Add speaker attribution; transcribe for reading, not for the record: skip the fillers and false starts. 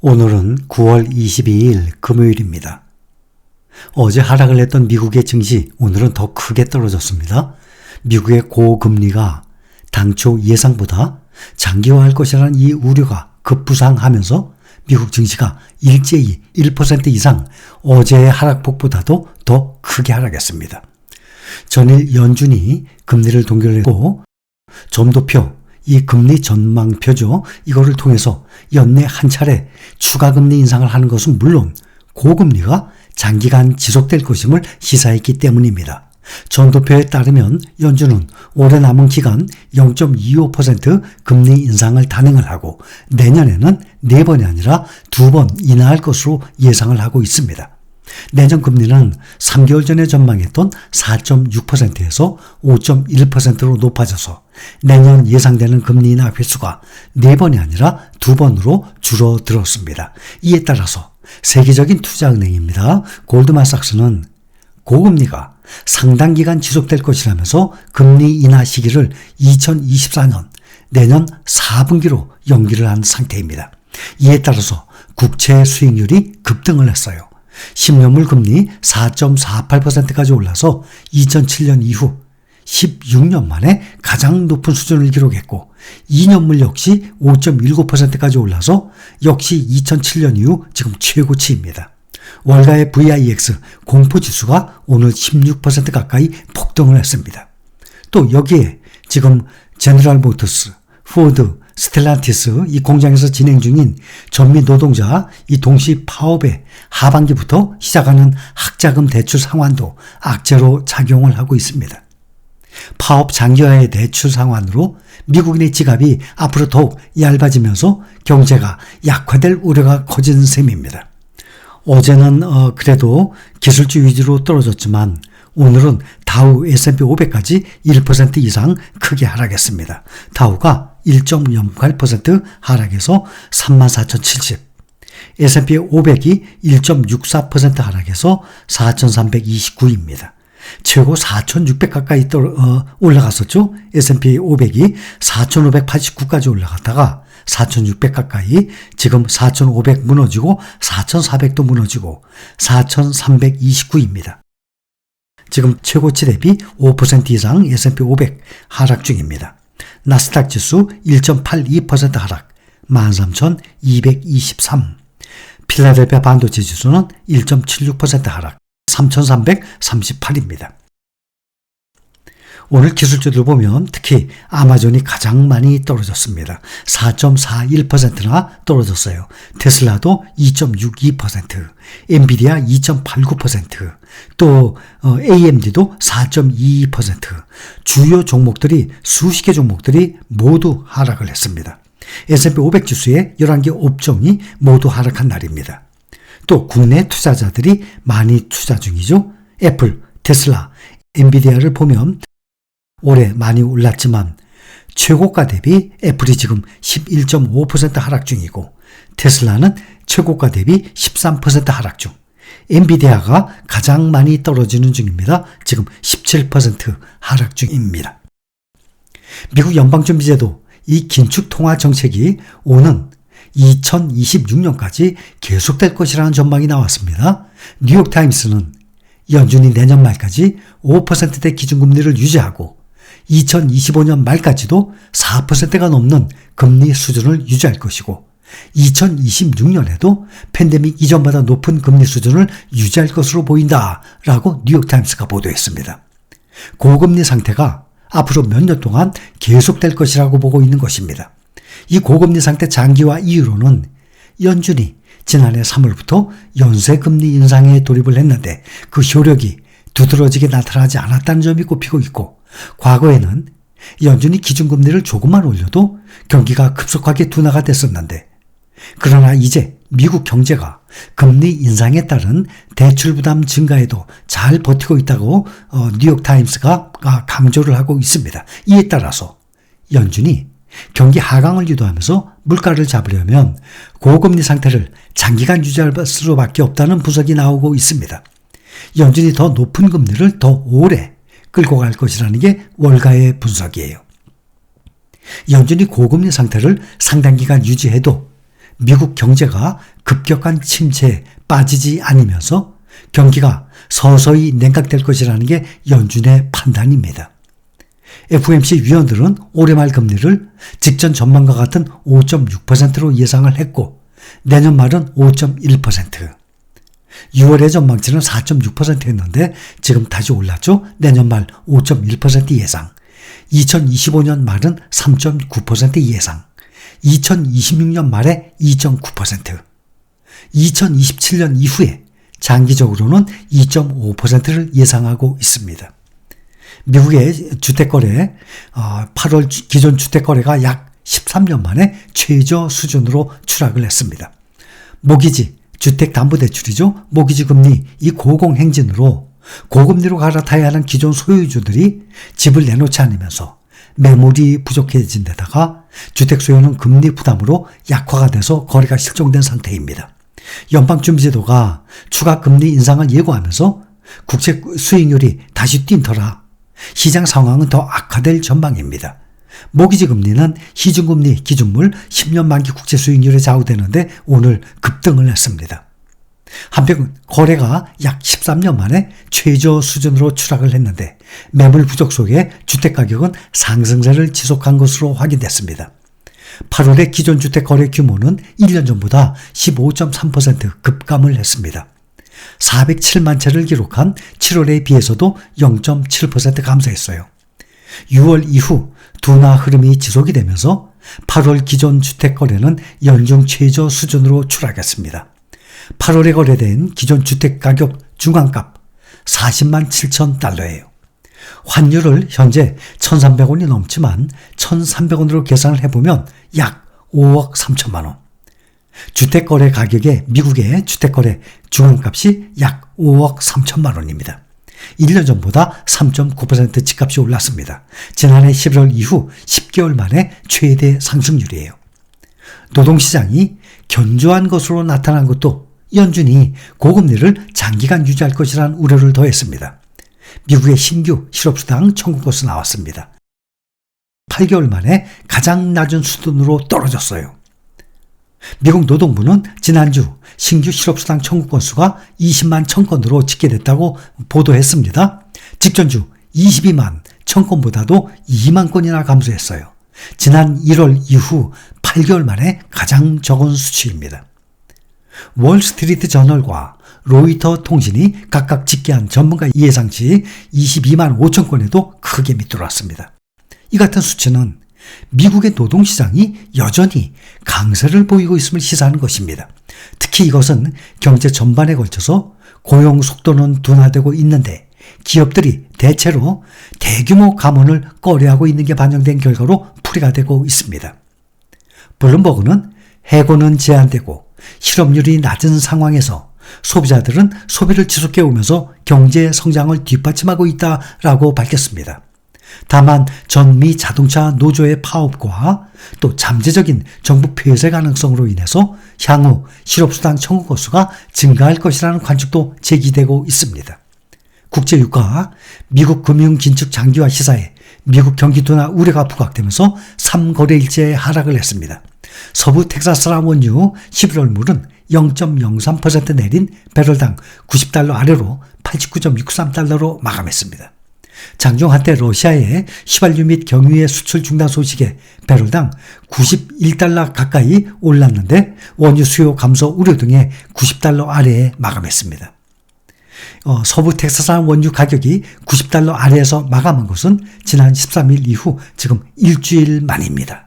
Speaker 1: 오늘은 9월 22일 금요일입니다. 어제 하락을 했던 미국의 증시 오늘은 더 크게 떨어졌습니다. 미국의 고금리가 당초 예상보다 장기화할 것이라는 이 우려가 급부상하면서 미국 증시가 일제히 1% 이상 어제의 하락폭보다도 더 크게 하락했습니다. 전일 연준이 금리를 동결했고 점도표, 이 금리 전망표죠. 이거를 통해서 연내 한 차례 추가 금리 인상을 하는 것은 물론 고금리가 장기간 지속될 것임을 시사했기 때문입니다. 전도표에 따르면 연준은 올해 남은 기간 0.25% 금리 인상을 단행을 하고 내년에는 4번이 아니라 2번 인하할 것으로 예상을 하고 있습니다. 내년 금리는 3개월 전에 전망했던 4.6%에서 5.1%로 높아져서 내년 예상되는 금리 인하 횟수가 4번이 아니라 2번으로 줄어들었습니다. 이에 따라서 세계적인 투자은행입니다. 골드만삭스는 고금리가 상당 기간 지속될 것이라면서 금리 인하 시기를 2024년 내년 4분기로 연기를 한 상태입니다. 이에 따라서 국채 수익률이 급등을 했어요. 10년물 금리 4.48%까지 올라서 2007년 이후 16년 만에 가장 높은 수준을 기록했고 2년물 역시 5.19%까지 올라서 역시 2007년 이후 지금 최고치입니다. 월가의 VIX 공포지수가 오늘 16% 가까이 폭등을 했습니다. 또 여기에 지금 제너럴 모터스, 포드, 스텔란티스 이 공장에서 진행 중인 전미 노동자 이 동시 파업의 하반기부터 시작하는 학자금 대출 상환도 악재로 작용을 하고 있습니다. 파업 장기화의 대출 상환으로 미국인의 지갑이 앞으로 더욱 얇아지면서 경제가 약화될 우려가 커진 셈입니다. 어제는 그래도 기술주 위주로 떨어졌지만 오늘은 다우 S&P 500까지 1% 이상 크게 하락했습니다. 다우가 1.08% 하락해서 34,070. S&P 500이 1.64% 하락해서 4,329입니다. 최고 4,600 가까이 올라갔었죠. S&P 500이 4,589까지 올라갔다가 4,600 가까이, 지금 4,500 무너지고 4,400도 무너지고 4,329입니다. 지금 최고치 대비 5% 이상 S&P 500 하락 중입니다. 나스닥 지수 1.82% 하락 13,223. 필라델피아 반도체 지수는 1.76% 하락 3,338입니다. 오늘 기술주들 보면 특히 아마존이 가장 많이 떨어졌습니다. 4.41%나 떨어졌어요. 테슬라도 2.62%, 엔비디아 2.89%, 또 AMD도 4.22%, 주요 종목들이 수십 개 종목들이 모두 하락을 했습니다. S&P 500 지수의 11개 업종이 모두 하락한 날입니다. 또 국내 투자자들이 많이 투자 중이죠. 애플, 테슬라, 엔비디아를 보면 올해 많이 올랐지만 최고가 대비 애플이 지금 11.5% 하락 중이고 테슬라는 최고가 대비 13% 하락 중, 엔비디아가 가장 많이 떨어지는 중입니다. 지금 17% 하락 중입니다. 미국 연방준비제도 이 긴축 통화 정책이 오는 2026년까지 계속될 것이라는 전망이 나왔습니다. 뉴욕타임스는 연준이 내년 말까지 5%대 기준금리를 유지하고 2025년 말까지도 4%가 넘는 금리 수준을 유지할 것이고 2026년에도 팬데믹 이전보다 높은 금리 수준을 유지할 것으로 보인다라고 뉴욕타임스가 보도했습니다. 고금리 상태가 앞으로 몇 년 동안 계속될 것이라고 보고 있는 것입니다. 이 고금리 상태 장기화 이유로는 연준이 지난해 3월부터 연쇄금리 인상에 돌입을 했는데 그 효력이 두드러지게 나타나지 않았다는 점이 꼽히고 있고, 과거에는 연준이 기준금리를 조금만 올려도 경기가 급속하게 둔화가 됐었는데, 그러나 이제 미국 경제가 금리 인상에 따른 대출 부담 증가에도 잘 버티고 있다고 뉴욕타임스가 강조를 하고 있습니다. 이에 따라서 연준이 경기 하강을 유도하면서 물가를 잡으려면 고금리 상태를 장기간 유지할 수밖에 없다는 분석이 나오고 있습니다. 연준이 더 높은 금리를 더 오래 끌고 갈 것이라는 게 월가의 분석이에요. 연준이 고금리 상태를 상당 기간 유지해도 미국 경제가 급격한 침체에 빠지지 않으면서 경기가 서서히 냉각될 것이라는 게 연준의 판단입니다. FOMC 위원들은 올해 말 금리를 직전 전망과 같은 5.6%로 예상을 했고 내년 말은 5.1%, 6월의 전망치는 4.6%였는데 지금 다시 올랐죠. 내년 말 5.1% 예상, 2025년 말은 3.9% 예상, 2026년 말에 2.9%, 2027년 이후에 장기적으로는 2.5%를 예상하고 있습니다. 미국의 주택거래, 8월 기존 주택거래가 약 13년 만에 최저 수준으로 추락을 했습니다. 모기지, 주택담보대출이죠. 모기지 금리, 이 고공행진으로 고금리로 갈아타야 하는 기존 소유주들이 집을 내놓지 않으면서 매물이 부족해진 데다가 주택 소유는 금리 부담으로 약화가 돼서 거래가 실종된 상태입니다. 연방준비제도가 추가 금리 인상을 예고하면서 국채 수익률이 다시 뛴 터라 시장 상황은 더 악화될 전망입니다. 모기지 금리는 시중금리 기준물 10년 만기 국채 수익률에 좌우되는데 오늘 급등을 했습니다. 한편 거래가 약 13년 만에 최저 수준으로 추락을 했는데 매물 부족 속에 주택가격은 상승세를 지속한 것으로 확인됐습니다. 8월의 기존 주택 거래 규모는 1년 전보다 15.3% 급감을 했습니다. 407만 채를 기록한 7월에 비해서도 0.7% 감소했어요. 6월 이후 둔화 흐름이 지속이 되면서 8월 기존 주택 거래는 연중 최저 수준으로 추락했습니다. 8월에 거래된 기존 주택 가격 중앙값 40만 7천 달러예요. 환율을 현재 1,300원이 넘지만 1,300원으로 계산을 해보면 약 5억 3천만 원. 주택거래 가격의 미국의 주택거래 중앙값이 약 5억 3천만 원입니다. 1년 전보다 3.9% 집값이 올랐습니다. 지난해 11월 이후 10개월 만에 최대 상승률이에요. 노동시장이 견조한 것으로 나타난 것도 연준이 고금리를 장기간 유지할 것이라는 우려를 더했습니다. 미국의 신규 실업수당 청구 건수 나왔습니다. 8개월 만에 가장 낮은 수준으로 떨어졌어요. 미국 노동부는 지난주 신규 실업수당 청구 건수가 20만 1000건으로 집계됐다고 보도했습니다. 직전주 22만 1000건보다도 2만 건이나 감소했어요. 지난 1월 이후 8개월 만에 가장 적은 수치입니다. 월스트리트 저널과 로이터 통신이 각각 집계한 전문가 예상치 22만 5천 건에도 크게 밑돌았습니다. 이 같은 수치는 미국의 노동시장이 여전히 강세를 보이고 있음을 시사하는 것입니다. 특히 이것은 경제 전반에 걸쳐서 고용 속도는 둔화되고 있는데 기업들이 대체로 대규모 감원을 꺼려하고 있는 게 반영된 결과로 풀이가 되고 있습니다. 블룸버그는 해고는 제한되고 실업률이 낮은 상황에서 소비자들은 소비를 지속해 오면서 경제 성장을 뒷받침하고 있다라고 밝혔습니다. 다만 전미 자동차 노조의 파업과 또 잠재적인 정부 폐쇄 가능성으로 인해서 향후 실업수당 청구 건수가 증가할 것이라는 관측도 제기되고 있습니다. 국제유가, 미국 금융긴축 장기화 시사에 미국 경기 둔화 우려가 부각되면서 3거래일째 하락을 했습니다. 서부 텍사스산 원유 11월 물은 0.03% 내린 배럴당 90달러 아래로 89.63달러로 마감했습니다. 장중 한때 러시아의 휘발유 및 경유의 수출 중단 소식에 배럴당 91달러 가까이 올랐는데 원유 수요 감소 우려 등의 90달러 아래에 마감했습니다. 서부 텍사스산 원유 가격이 90달러 아래에서 마감한 것은 지난 13일 이후 지금 일주일 만입니다.